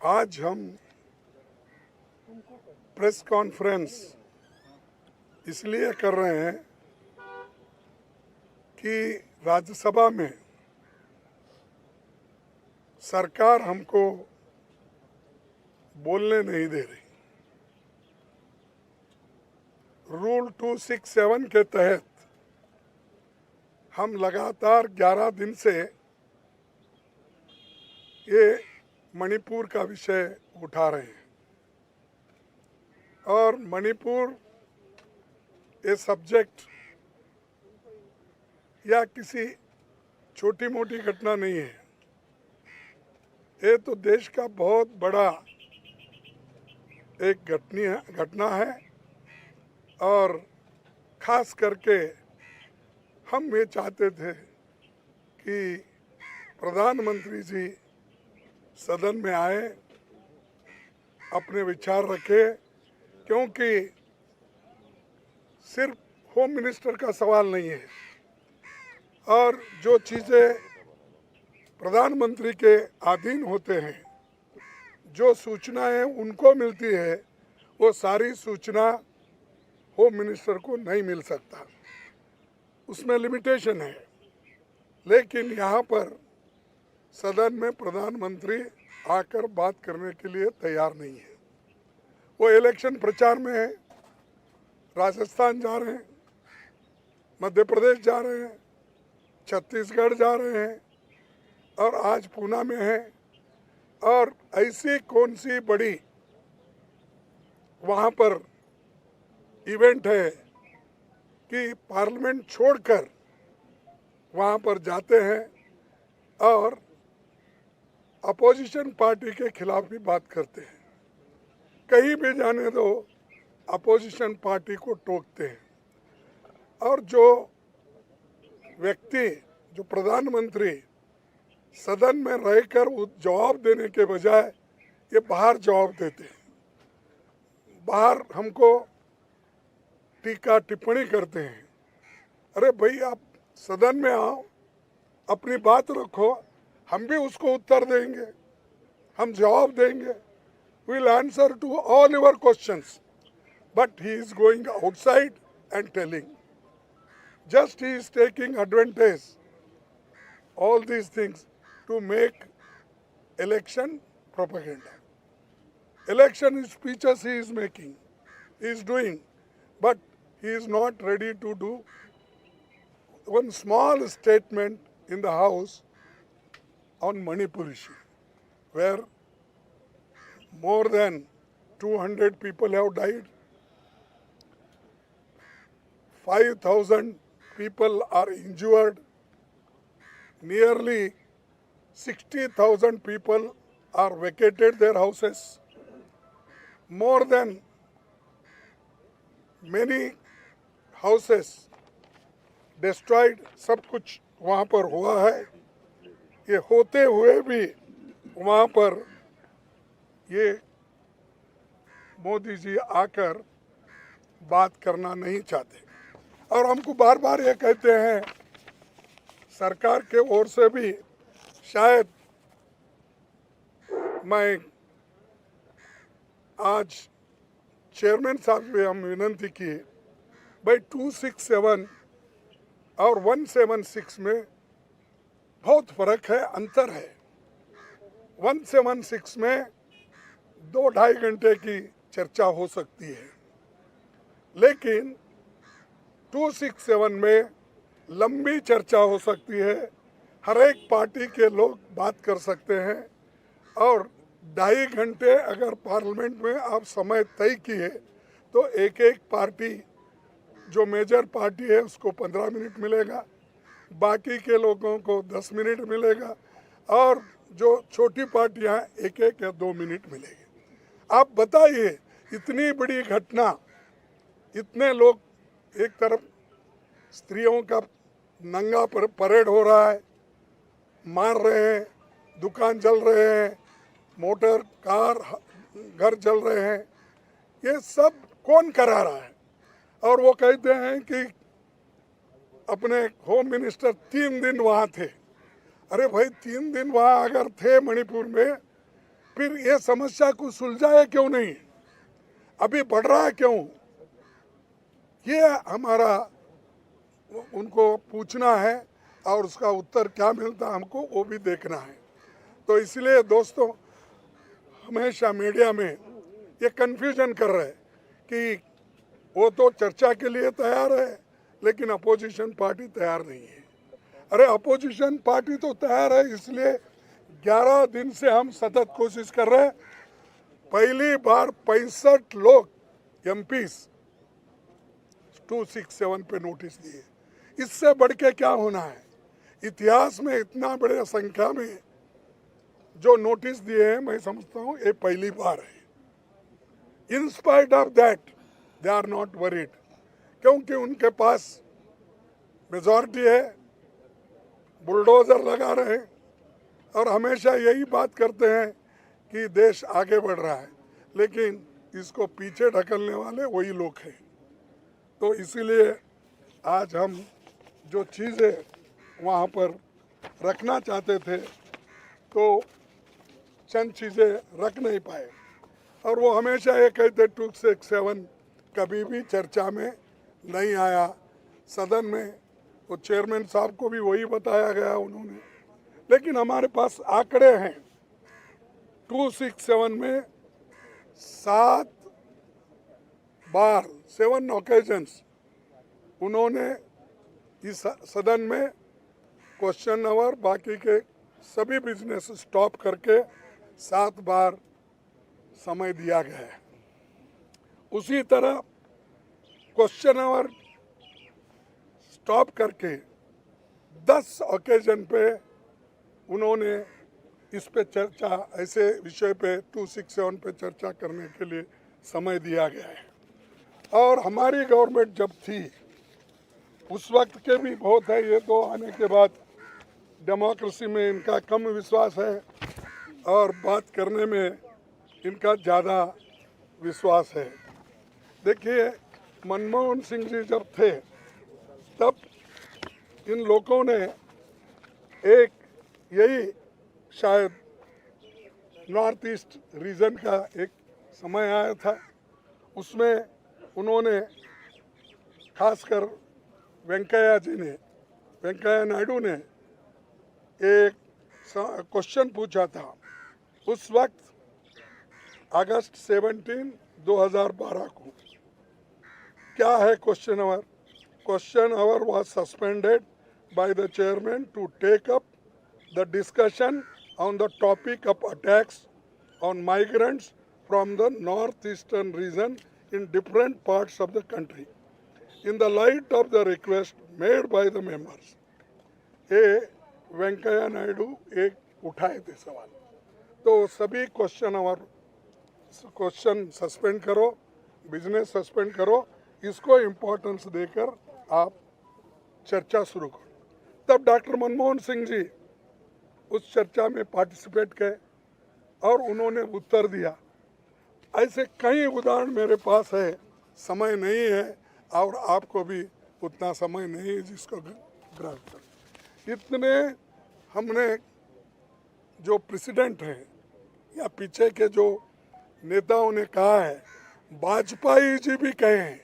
आज हम press conference इसलिए कर रहे हैं कि राज्यसभा में सरकार हमको बोलने नहीं दे रही। रूल 267 के तहत हम लगातार 11 दिन से ये मणिपुर का विषय उठा रहे हैं और मणिपुर ये सब्जेक्ट या किसी छोटी मोटी घटना नहीं है। ये तो देश का बहुत बड़ा एक घटना है और खास करके हम ये चाहते थे कि प्रधानमंत्री जी सदन में आए, अपने विचार रखे, क्योंकि सिर्फ होम मिनिस्टर का सवाल नहीं है और जो चीज़ें प्रधानमंत्री के अधीन होते हैं, जो सूचनाएं उनको मिलती है, वो सारी सूचना होम मिनिस्टर को नहीं मिल सकता, उसमें लिमिटेशन है। लेकिन यहाँ पर सदन में प्रधानमंत्री आकर बात करने के लिए तैयार नहीं है। वो इलेक्शन प्रचार में है, राजस्थान जा रहे हैं, मध्य प्रदेश जा रहे हैं, छत्तीसगढ़ जा रहे हैं और आज पूना में है। और ऐसी कौन सी बड़ी वहाँ पर इवेंट है कि पार्लियामेंट छोड़कर वहाँ पर जाते हैं और अपोजिशन पार्टी के खिलाफ भी बात करते हैं। कहीं भी जाने दो, अपोजिशन पार्टी को टोकते हैं। और जो व्यक्ति, जो प्रधानमंत्री सदन में रहकर जवाब देने के बजाय ये बाहर जवाब देते हैं, बाहर हमको टीका टिप्पणी करते हैं। अरे भाई, आप सदन में आओ, अपनी बात रखो, हम भी उसको उत्तर देंगे, हम जवाब देंगे। We'll answer to all your questions. But he is going outside and telling. Just he is taking advantage all these things to make election propaganda. Election speeches he is making, he is doing, but he is not ready to do one small statement in the House on Manipur issue, where more than 200 people have died, 5,000 people are injured, nearly 60,000 people are vacated their houses, more than many houses destroyed, सब कुछ वहाँ पर हुआ है। ये होते हुए भी वहाँ पर ये मोदी जी आकर बात करना नहीं चाहते और हमको बार बार ये कहते हैं, सरकार के ओर से भी शायद मैं आज चेयरमैन साहब से हम विनती की, भाई 267 और 176 में बहुत फर्क है, अंतर है। 176 में 2-2.5 घंटे की चर्चा हो सकती है, लेकिन 267 में लंबी चर्चा हो सकती है, हर एक पार्टी के लोग बात कर सकते हैं और 2.5 घंटे अगर पार्लियामेंट में आप समय तय किए तो एक एक पार्टी, जो मेजर पार्टी है उसको 15 मिनट मिलेगा, बाकी के लोगों को 10 मिनट मिलेगा और जो छोटी पार्टियां 1-1 या 2 मिनट मिलेगी। आप बताइए, इतनी बड़ी घटना, इतने लोग, एक तरफ स्त्रियों का नंगा परेड हो रहा है, मार रहे हैं, दुकान जल रहे हैं, मोटर कार घर जल रहे हैं, ये सब कौन करा रहा है? और वो कहते हैं कि अपने होम मिनिस्टर 3 दिन वहाँ थे। अरे भाई, 3 दिन वहाँ अगर थे मणिपुर में फिर ये समस्या को सुलझाया क्यों नहीं, अभी बढ़ रहा है क्यों, ये हमारा उनको पूछना है और उसका उत्तर क्या मिलता है हमको वो भी देखना है। तो इसलिए दोस्तों, हमेशा मीडिया में ये कन्फ्यूजन कर रहे हैं कि वो तो चर्चा के लिए तैयार है लेकिन अपोजिशन पार्टी तैयार नहीं है। अरे अपोजिशन पार्टी तो तैयार है, इसलिए 11 दिन से हम सतत कोशिश कर रहे हैं। पहली बार 65 लोग एमपीस 267 पे नोटिस दिए, इससे बढ़ के क्या होना है। इतिहास में इतना बड़े संख्या में जो नोटिस दिए हैं, मैं समझता हूँ ये पहली बार है। In spite of that they are not worried, क्योंकि उनके पास मेजॉरिटी है, बुलडोजर लगा रहे हैं और हमेशा यही बात करते हैं कि देश आगे बढ़ रहा है, लेकिन इसको पीछे ढकलने वाले वही लोग हैं। तो इसीलिए आज हम जो चीज़ें वहाँ पर रखना चाहते थे तो चंद चीज़ें रख नहीं पाए, और वो हमेशा ये कहते 267 कभी भी चर्चा में नहीं आया सदन में। तो चेयरमैन साहब को भी वही बताया गया उन्होंने, लेकिन हमारे पास आंकड़े हैं। 267 में 7 बार 7 ओकेजन्स उन्होंने इस सदन में क्वेश्चन आवर बाकी के सभी बिजनेस स्टॉप करके 7 बार समय दिया गया है। उसी तरह क्वेश्चन आवर स्टॉप करके 10 ओकेजन पे उन्होंने इस पे चर्चा, ऐसे विषय पे 267 पे चर्चा करने के लिए समय दिया गया है। और हमारी गवर्नमेंट जब थी उस वक्त के भी बहुत है, ये तो आने के बाद डेमोक्रेसी में इनका कम विश्वास है और बात करने में इनका ज़्यादा विश्वास है। देखिए, मनमोहन सिंह जी जब थे तब इन लोगों ने एक यही शायद नॉर्थ ईस्ट रीजन का एक समय आया था, उसमें उन्होंने खासकर वेंकैया नायडू ने एक क्वेश्चन पूछा था। उस वक्त अगस्त 17, 2012 को क्या है question hour. Question hour was suspended by the chairman to take up the discussion on the topic of attacks on migrants from the northeastern region in different parts of the country in the light of the request made by the members। ये वेंकैया नायडू एक उठाए थे सवाल, तो सभी question suspend करो, business suspend करो, इसको इम्पोर्टेंस देकर आप चर्चा शुरू करो। तब डॉक्टर मनमोहन सिंह जी उस चर्चा में पार्टिसिपेट किए और उन्होंने उत्तर दिया। ऐसे कई उदाहरण मेरे पास है, समय नहीं है और आपको भी उतना समय नहीं है जिसको ग्रहण कर। इतने हमने जो प्रेसिडेंट हैं या पीछे के जो नेताओं ने कहा है, वाजपेयी जी भी कहे हैं,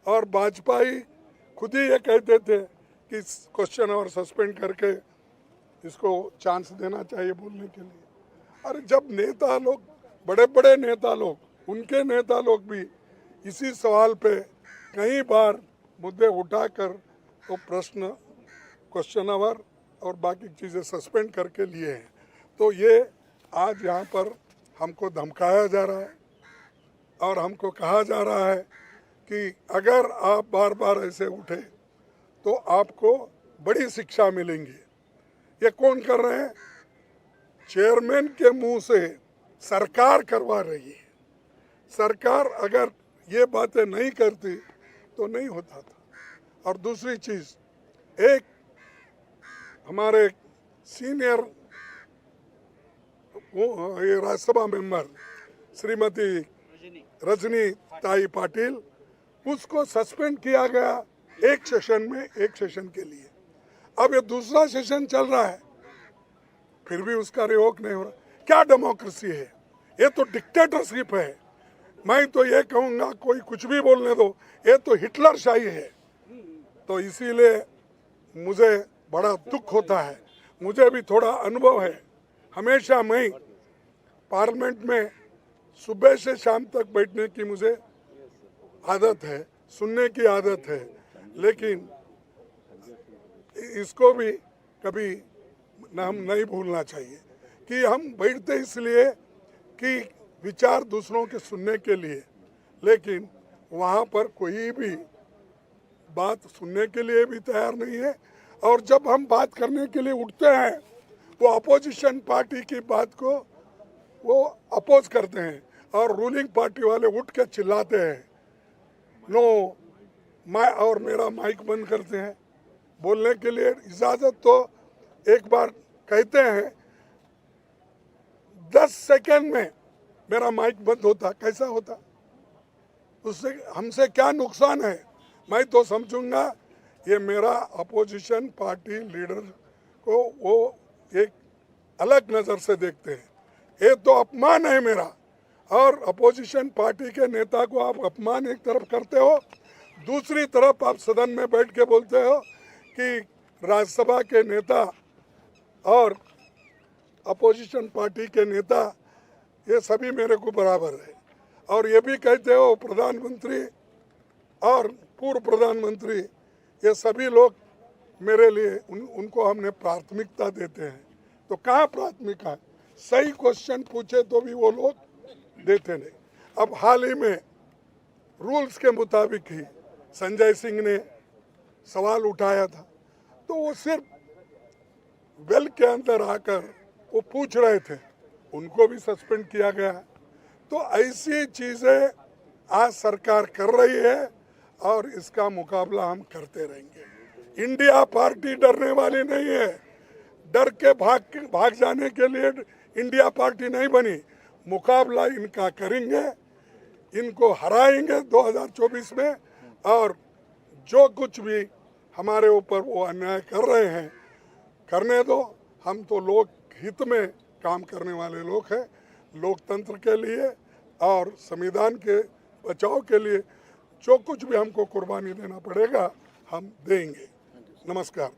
और वाजपेयी खुद ही ये कहते थे कि क्वेश्चन और सस्पेंड करके इसको चांस देना चाहिए बोलने के लिए। अरे जब नेता लोग, बड़े बड़े नेता लोग, उनके नेता लोग भी इसी सवाल पे कई बार मुद्दे उठाकर तो प्रश्न, क्वेश्चन आवर और बाकी चीज़ें सस्पेंड करके लिए हैं। तो ये आज यहाँ पर हमको धमकाया जा रहा है और हमको कहा जा रहा है कि अगर आप बार बार ऐसे उठे तो आपको बड़ी शिक्षा मिलेंगी। ये कौन कर रहे हैं? चेयरमैन के मुंह से सरकार करवा रही है। सरकार अगर ये बातें नहीं करती तो नहीं होता था। और दूसरी चीज, एक हमारे सीनियर राज्यसभा मेंबर श्रीमती रजनी ताई पाटिल, उसको सस्पेंड किया गया एक सेशन के लिए। अब ये दूसरा सेशन चल रहा है, फिर भी उसका रिवोक नहीं हो रहा। क्या डेमोक्रेसी है? ये तो डिक्टेटरशिप है। मैं तो ये कहूँगा कोई कुछ भी बोलने दो, ये तो हिटलर शाही है। तो इसीलिए मुझे बड़ा दुख होता है। मुझे भी थोड़ा अनुभव है। हमेशा मैं पार्लियामेंट में सुबह से शाम तक बैठने की मुझे आदत है, सुनने की आदत है, लेकिन इसको भी कभी हम नहीं भूलना चाहिए कि हम बैठते इसलिए कि विचार दूसरों के सुनने के लिए, लेकिन वहाँ पर कोई भी बात सुनने के लिए भी तैयार नहीं है। और जब हम बात करने के लिए उठते हैं वो अपोजिशन पार्टी की बात को वो अपोज करते हैं और रूलिंग पार्टी वाले उठ के चिल्लाते हैं, नो मैं और मेरा माइक बंद करते हैं। बोलने के लिए इजाज़त तो एक बार कहते हैं 10 सेकंड में मेरा माइक बंद होता, कैसा होता? उससे हमसे क्या नुकसान है? मैं तो समझूंगा ये मेरा अपोजिशन पार्टी लीडर को वो एक अलग नज़र से देखते हैं। ये तो अपमान है मेरा। और अपोजिशन पार्टी के नेता को आप अपमान एक तरफ करते हो, दूसरी तरफ आप सदन में बैठ के बोलते हो कि राज्यसभा के नेता और अपोजिशन पार्टी के नेता ये सभी मेरे को बराबर है। और ये भी कहते हो प्रधानमंत्री और पूर्व प्रधानमंत्री ये सभी लोग मेरे लिए उनको हमने प्राथमिकता देते हैं। तो कहाँ प्राथमिकता है? सही क्वेश्चन पूछे तो भी वो लोग देते नहीं। अब हाल ही में रूल्स के मुताबिक ही संजय सिंह ने सवाल उठाया था, तो वो सिर्फ वेल के अंदर आकर वो पूछ रहे थे, उनको भी सस्पेंड किया गया है। तो ऐसी चीज़ें आज सरकार कर रही है और इसका मुकाबला हम करते रहेंगे। इंडिया पार्टी डरने वाली नहीं है। डर के भाग जाने के लिए इंडिया पार्टी नहीं बनी। मुकाबला इनका करेंगे, इनको हराएंगे 2024 में। और जो कुछ भी हमारे ऊपर वो अन्याय कर रहे हैं करने दो। हम तो लोक हित में काम करने वाले लोग हैं। लोकतंत्र के लिए और संविधान के बचाव के लिए जो कुछ भी हमको कुर्बानी देना पड़ेगा हम देंगे। नमस्कार।